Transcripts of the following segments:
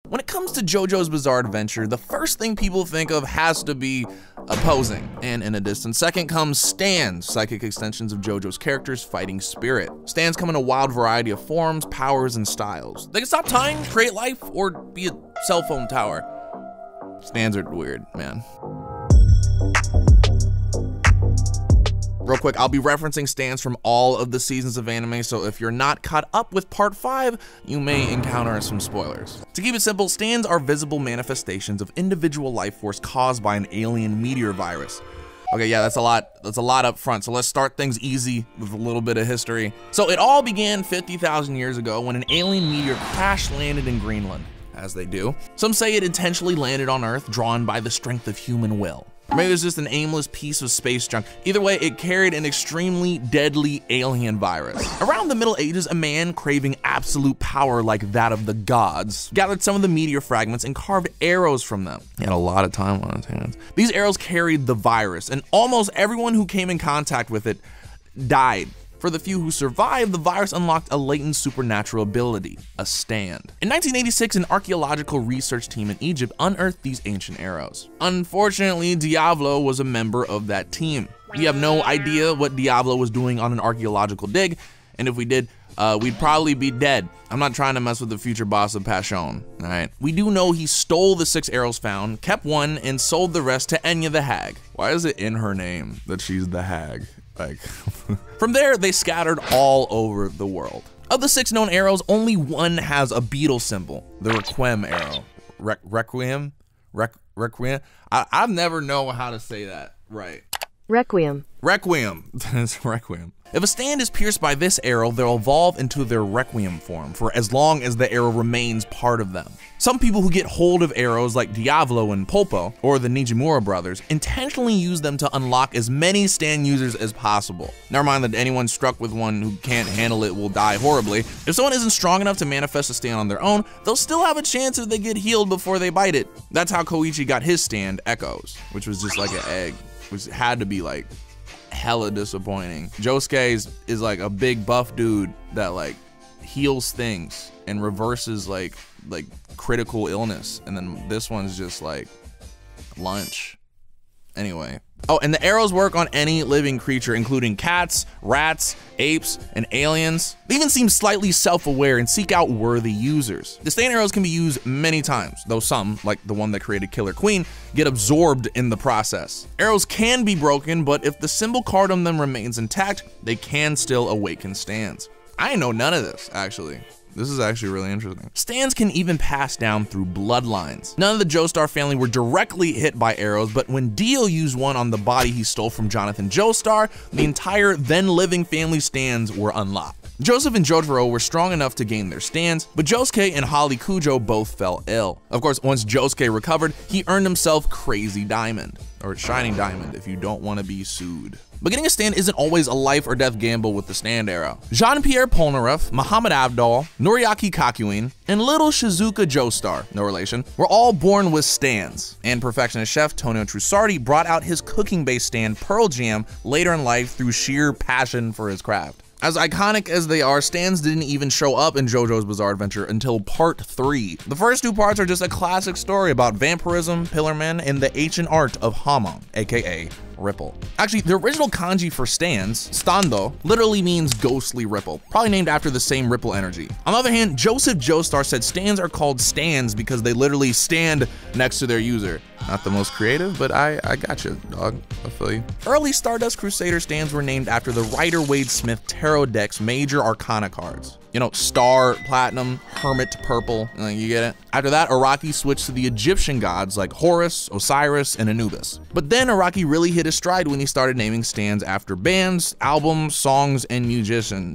When it comes to JoJo's Bizarre Adventure, the first thing people think of has to be opposing, and in a distant second comes stands, psychic extensions of JoJo's characters' fighting spirit. Stands come in a wild variety of forms, powers, and styles. They can stop time, create life, or be a cell phone tower. Stands are weird, man. Real quick, I'll be referencing stands from all of the seasons of anime, so if you're not caught up with part 5, you may encounter some spoilers. To keep it simple, stands are visible manifestations of individual life force caused by an alien meteor virus. Okay, yeah, that's a lot up front, so let's start things easy with a little bit of history. So it all began 50,000 years ago when an alien meteor crash landed in Greenland, as they do. Some say it intentionally landed on Earth, drawn by the strength of human will. Or maybe it was just an aimless piece of space junk. Either way, it carried an extremely deadly alien virus. Around the Middle Ages, a man craving absolute power like that of the gods gathered some of the meteor fragments and carved arrows from them. He had a lot of time on his hands. These arrows carried the virus, and almost everyone who came in contact with it died. For the few who survived, the virus unlocked a latent supernatural ability, a stand. In 1986, an archaeological research team in Egypt unearthed these ancient arrows. Unfortunately, Diablo was a member of that team. We have no idea what Diablo was doing on an archaeological dig, and if we did, we'd probably be dead. I'm not trying to mess with the future boss of Pashon, alright? We do know he stole the 6 arrows found, kept one, and sold the rest to Enya the Hag. Why is it in her name that she's the Hag? Like, from there, they scattered all over the world. Of the 6 known arrows, only one has a beetle symbol, the Requiem arrow. Requiem? Requiem? I never know how to say that right. Requiem. Requiem. It's Requiem. If a stand is pierced by this arrow, they'll evolve into their Requiem form for as long as the arrow remains part of them. Some people who get hold of arrows like Diablo and Pulpo, or the Nijimura brothers, intentionally use them to unlock as many stand users as possible. Never mind that anyone struck with one who can't handle it will die horribly. If someone isn't strong enough to manifest a stand on their own, they'll still have a chance if they get healed before they bite it. That's how Koichi got his stand, Echoes, which was just like an egg, which had to be like hella disappointing. Josuke is like a big buff dude that like heals things and reverses like critical illness, and then this one's just like lunch. Anyway. Oh, and the arrows work on any living creature, including cats, rats, apes, and aliens. They even seem slightly self-aware and seek out worthy users. The stand arrows can be used many times, though some, like the one that created Killer Queen, get absorbed in the process. Arrows can be broken, but if the symbol card on them remains intact, they can still awaken stands. I didn't know none of this, actually. This is actually really interesting. Stands can even pass down through bloodlines. None of the Joestar family were directly hit by arrows, but when Dio used one on the body he stole from Jonathan Joestar, the entire then living family stands were unlocked. Joseph and Jotaro were strong enough to gain their stands, but Josuke and Holly Kujo both fell ill. Of course, once Josuke recovered, he earned himself Crazy Diamond, or Shining Diamond if you don't want to be sued. But getting a stand isn't always a life or death gamble with the stand arrow. Jean-Pierre Polnareff, Muhammad Abdal, Noriaki Kakuin, and little Shizuka Joestar, no relation, were all born with stands. And perfectionist chef Tonio Trussardi brought out his cooking-based stand Pearl Jam later in life through sheer passion for his craft. As iconic as they are, stands didn't even show up in JoJo's Bizarre Adventure until part 3. The first 2 parts are just a classic story about vampirism, pillar men, and the ancient art of Hamon, aka ripple. Actually, the original kanji for stands, stando, literally means ghostly ripple, probably named after the same ripple energy. On the other hand, Joseph Joestar said stands are called stands because they literally stand next to their user. Not the most creative, but I got you, dog. I feel you. Early Stardust Crusader stands were named after the Rider-Waite-Smith Tarot deck's major arcana cards. You know, Star, Platinum, Hermit, Purple, you get it? After that, Araki switched to the Egyptian gods like Horus, Osiris, and Anubis. But then Araki really hit his stride when he started naming stands after bands, albums, songs, and magicians.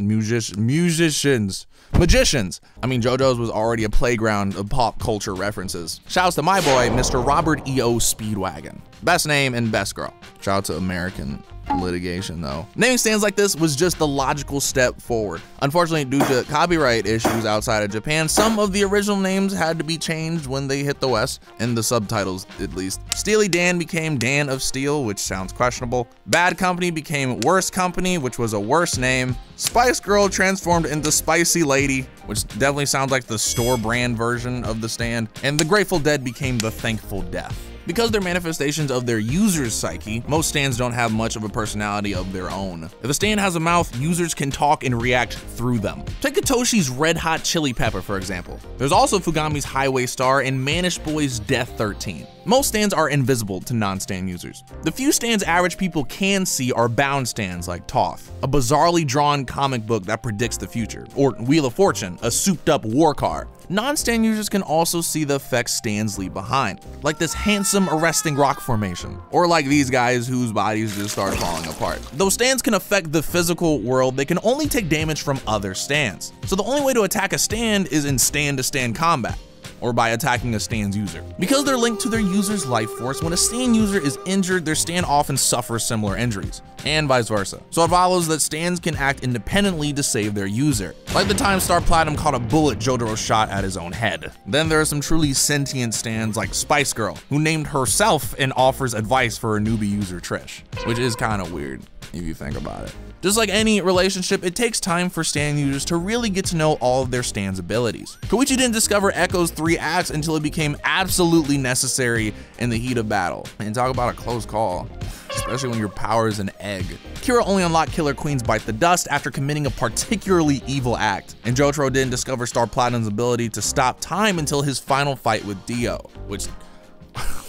I mean, JoJo's was already a playground of pop culture references. Shouts to my boy, Mr. Robert E.O. Speedwagon. Best name and best girl. Shout out to American litigation though. Naming stands like this was just the logical step forward. Unfortunately, due to copyright issues outside of Japan, some of the original names had to be changed when they hit the West, in the subtitles at least. Steely Dan became Dan of Steel, which sounds questionable. Bad Company became Worst Company, which was a worse name. Spice Girl transformed into Spicy Lady, which definitely sounds like the store brand version of the stand. And the Grateful Dead became the Thankful Death. Because they're manifestations of their user's psyche, most stands don't have much of a personality of their own. If a stand has a mouth, users can talk and react through them. Take Katoshi's Red Hot Chili Pepper, for example. There's also Fugami's Highway Star and Manish Boy's Death 13. Most stands are invisible to non-stand users. The few stands average people can see are bound stands like Toth, a bizarrely drawn comic book that predicts the future, or Wheel of Fortune, a souped-up war car. Non-stand users can also see the effects stands leave behind, like this handsome arresting rock formation, or like these guys whose bodies just start falling apart. Though stands can affect the physical world, they can only take damage from other stands. So the only way to attack a stand is in stand-to-stand combat, or by attacking a stand's user. Because they're linked to their user's life force, when a stand user is injured, their stand often suffers similar injuries, and vice versa. So it follows that stands can act independently to save their user, like the time Star Platinum caught a bullet Jotaro shot at his own head. Then there are some truly sentient stands like Spice Girl, who named herself and offers advice for her newbie user Trish, which is kind of weird if you think about it. Just like any relationship, it takes time for stand users to really get to know all of their stand's abilities. Koichi didn't discover Echo's 3 acts until it became absolutely necessary in the heat of battle. And talk about a close call, especially when your power is an egg. Kira only unlocked Killer Queen's Bite the Dust after committing a particularly evil act, and Jotaro didn't discover Star Platinum's ability to stop time until his final fight with Dio, which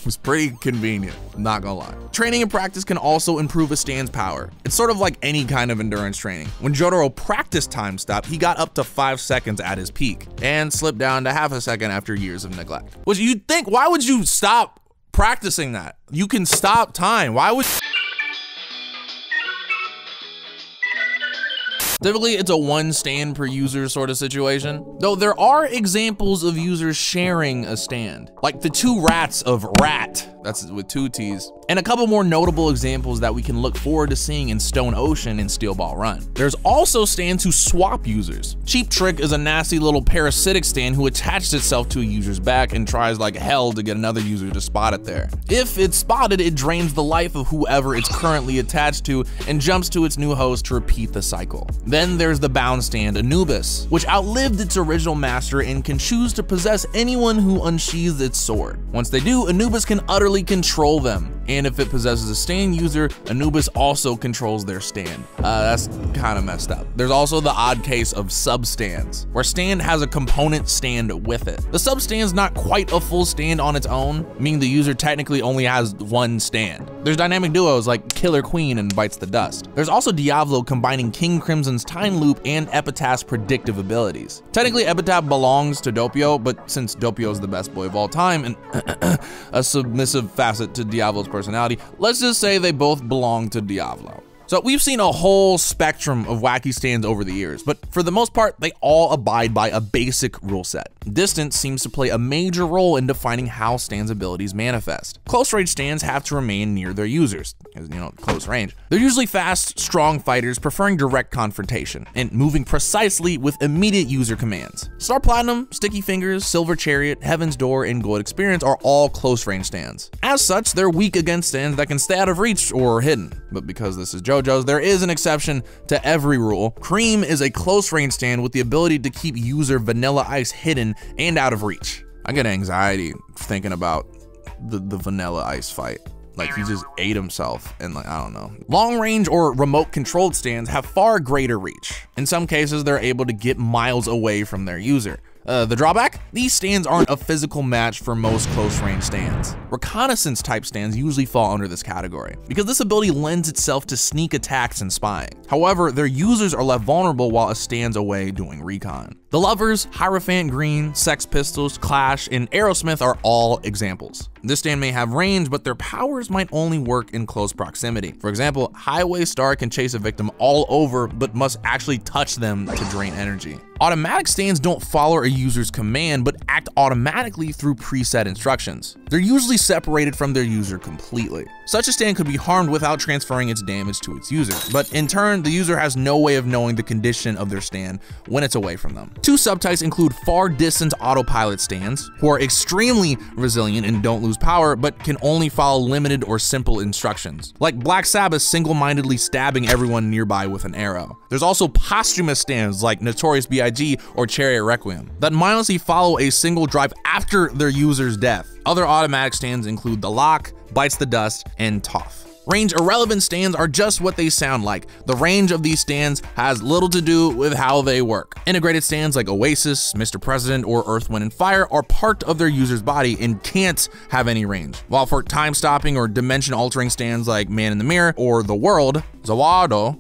was pretty convenient, not gonna lie. Training and practice can also improve a stand's power. It's sort of like any kind of endurance training. When Jotaro practiced time stop, he got up to 5 seconds at his peak and slipped down to half a second after years of neglect. Which you'd think, why would you stop practicing that? You can stop time. Why would Typically, it's a 1 stand per user sort of situation, though there are examples of users sharing a stand, like the 2 rats of Rat, that's with 2 T's, and a couple more notable examples that we can look forward to seeing in Stone Ocean and Steel Ball Run. There's also stands who swap users. Cheap Trick is a nasty little parasitic stand who attaches itself to a user's back and tries like hell to get another user to spot it there. If it's spotted, it drains the life of whoever it's currently attached to and jumps to its new host to repeat the cycle. Then there's the bound stand Anubis, which outlived its original master and can choose to possess anyone who unsheathes its sword. Once they do, Anubis can utterly control them, and if it possesses a stand user, Anubis also controls their stand. That's kind of messed up. There's also the odd case of sub-stands, where stand has a component stand with it. The sub-stand's not quite a full stand on its own, meaning the user technically only has 1 stand. There's dynamic duos like Killer Queen and Bites the Dust. There's also Diablo combining King Crimson's Time Loop and Epitaph's predictive abilities. Technically, Epitaph belongs to Doppio, but since Doppio is the best boy of all time and a submissive facet to Diablo's personality, let's just say they both belong to Diablo. So we've seen a whole spectrum of wacky stands over the years, but for the most part, they all abide by a basic rule set. Distance seems to play a major role in defining how stands' abilities manifest. Close range stands have to remain near their users, because, you know, close range. They're usually fast, strong fighters preferring direct confrontation and moving precisely with immediate user commands. Star Platinum, Sticky Fingers, Silver Chariot, Heaven's Door, and Gold Experience are all close range stands. As such, they're weak against stands that can stay out of reach or hidden, but because this is JoJo's, there is an exception to every rule. Cream is a close range stand with the ability to keep user Vanilla Ice hidden and out of reach. I get anxiety thinking about the Vanilla Ice fight. Like, he just ate himself and, like, I don't know. Long range or remote controlled stands have far greater reach. In some cases, they're able to get miles away from their user. The drawback? These stands aren't a physical match for most close range stands. Reconnaissance type stands usually fall under this category, because this ability lends itself to sneak attacks and spying. However, their users are left vulnerable while a stand's away doing recon. The Lovers, Hierophant Green, Sex Pistols, Clash, and Aerosmith are all examples. This stand may have range, but their powers might only work in close proximity. For example, Highway Star can chase a victim all over, but must actually touch them to drain energy. Automatic stands don't follow a user's command, but act automatically through preset instructions. They're usually separated from their user completely. Such a stand could be harmed without transferring its damage to its user, but in turn, the user has no way of knowing the condition of their stand when it's away from them. Two subtypes include far distance autopilot stands, who are extremely resilient and don't lose power, but can only follow limited or simple instructions, like Black Sabbath single-mindedly stabbing everyone nearby with an arrow. There's also posthumous stands like Notorious B.I.G. or Chariot Requiem that mindlessly follow a single drive after their user's death. Other automatic stands include The Lock, Bites the Dust, and Toff. Range irrelevant stands are just what they sound like. The range of these stands has little to do with how they work. Integrated stands like Oasis, Mr. President, or Earth, Wind, and Fire are part of their user's body and can't have any range. While for time-stopping or dimension-altering stands like Man in the Mirror or The World, Zawado,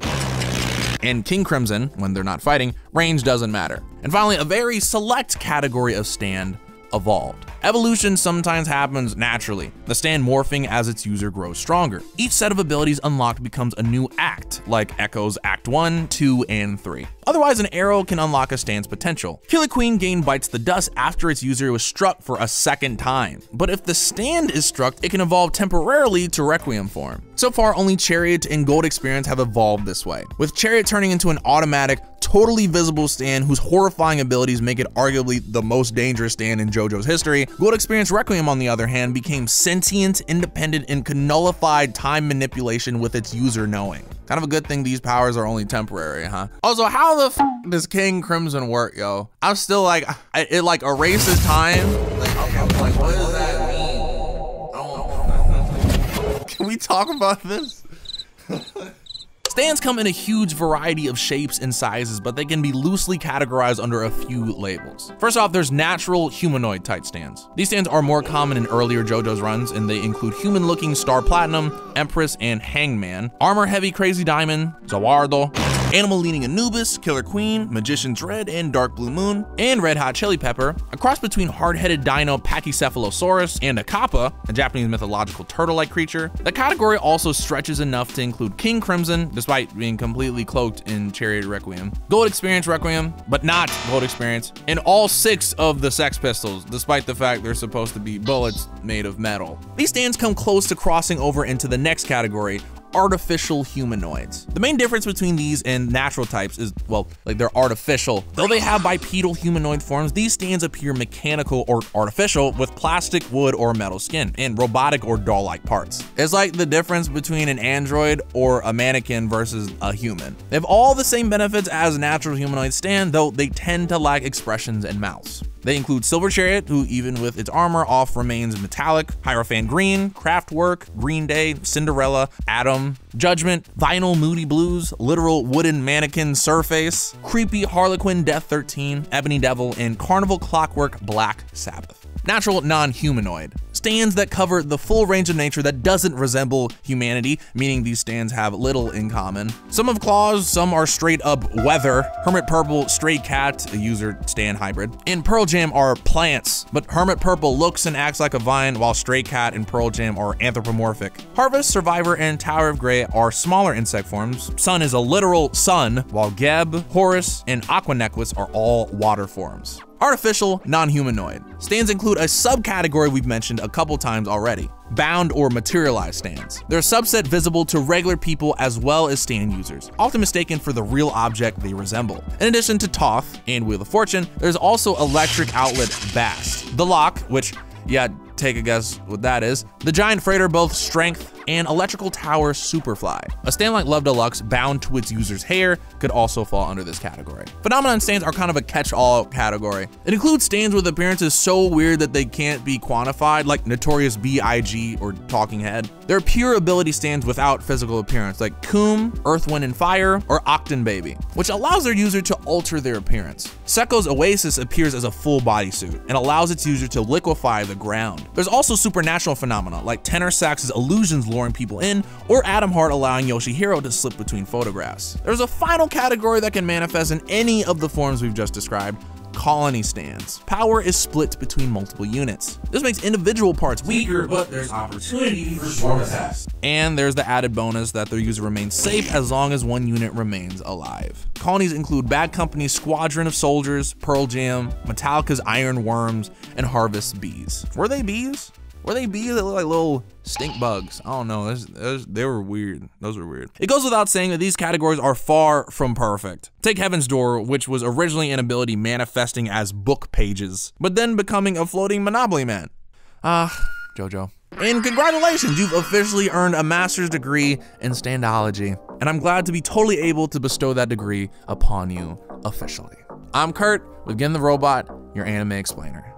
and King Crimson, when they're not fighting, range doesn't matter. And finally, a very select category of stand: evolved. Evolution sometimes happens naturally, the stand morphing as its user grows stronger. Each set of abilities unlocked becomes a new act, like Echo's Act 1, 2, and 3. Otherwise, an arrow can unlock a stand's potential. Killer Queen gained Bites the Dust after its user was struck for a second time, but if the stand is struck, it can evolve temporarily to Requiem form. So far, only Chariot and Gold Experience have evolved this way, with Chariot turning into an automatic, totally visible stand whose horrifying abilities make it arguably the most dangerous stand in JoJo's history. Gold Experience Requiem, on the other hand, became sentient, independent, and could nullify time manipulation with its user knowing. Kind of a good thing these powers are only temporary, huh? Also, how the f does King Crimson work, yo? I'm still like, it like erases time. Like, okay, like, what does that mean? Can we talk about this? Stands come in a huge variety of shapes and sizes, but they can be loosely categorized under a few labels. First off, there's natural humanoid type stands. These stands are more common in earlier JoJo's runs, and they include human-looking Star Platinum, Empress, and Hangman, armor-heavy Crazy Diamond, Zawardo, animal-leaning Anubis, Killer Queen, Magician's Red, and Dark Blue Moon, and Red Hot Chili Pepper, a cross between hard-headed dino Pachycephalosaurus and a Kappa, a Japanese mythological turtle-like creature. The category also stretches enough to include King Crimson, despite being completely cloaked in Chariot Requiem, Gold Experience Requiem, but not Gold Experience, and all 6 of the Sex Pistols, despite the fact they're supposed to be bullets made of metal. These stands come close to crossing over into the next category: artificial humanoids. The main difference between these and natural types is, well, like, they're artificial. Though they have bipedal humanoid forms, these stands appear mechanical or artificial with plastic, wood, or metal skin, and robotic or doll-like parts. It's like the difference between an android or a mannequin versus a human. They have all the same benefits as a natural humanoid stand, though they tend to lack expressions and mouths. They include Silver Chariot, who even with its armor off remains metallic, Hierophant Green, Kraftwerk, Green Day, Cinderella, Atom, Judgment, Vinyl Moody Blues, Literal Wooden Mannequin Surface, Creepy Harlequin Death 13, Ebony Devil, and Carnival Clockwork Black Sabbath. Natural non-humanoid. Stands that cover the full range of nature that doesn't resemble humanity, meaning these stands have little in common. Some have claws, some are straight up weather. Hermit Purple, Stray Cat, a user stand hybrid, and Pearl Jam are plants, but Hermit Purple looks and acts like a vine, while Stray Cat and Pearl Jam are anthropomorphic. Harvest, Survivor, and Tower of Grey are smaller insect forms. Sun is a literal sun, while Geb, Horus, and Aqua Necklace are all water forms. Artificial non-humanoid. Stands include a subcategory we've mentioned a couple times already: bound or materialized stands. They're a subset visible to regular people as well as stand users, often mistaken for the real object they resemble. In addition to Toth and Wheel of Fortune, there's also electric outlet Bast. The Lock, which, yeah, take a guess what that is. The giant freighter, both strength, and electrical tower Superfly. A stand like Love Deluxe bound to its user's hair could also fall under this category. Phenomenon stands are kind of a catch-all category. It includes stands with appearances so weird that they can't be quantified, like Notorious B.I.G. or Talking Head. They're pure ability stands without physical appearance, like Coom, Earth, Wind, and Fire, or Octon Baby, which allows their user to alter their appearance. Sekko's Oasis appears as a full bodysuit and allows its user to liquefy the ground. There's also supernatural phenomena like Tenor Sax's illusions luring people in, or Atom Heart allowing Yoshihiro to slip between photographs. There's a final category that can manifest in any of the forms we've just described: colony stands. Power is split between multiple units. This makes individual parts weaker, but there's opportunity for swarm attacks. And there's the added bonus that their user remains safe as long as one unit remains alive. Colonies include Bad Company's Squadron of Soldiers, Pearl Jam, Metallica's Iron Worms, and Harvest's Bees. Were they bees? Were they bees that look like little stink bugs? I don't know, they were weird. Those were weird. It goes without saying that these categories are far from perfect. Take Heaven's Door, which was originally an ability manifesting as book pages, but then becoming a floating Monopoly man. JoJo. And congratulations, you've officially earned a master's degree in Standology. And I'm glad to be totally able to bestow that degree upon you officially. I'm Curt with GetintheRobot, your anime explainer.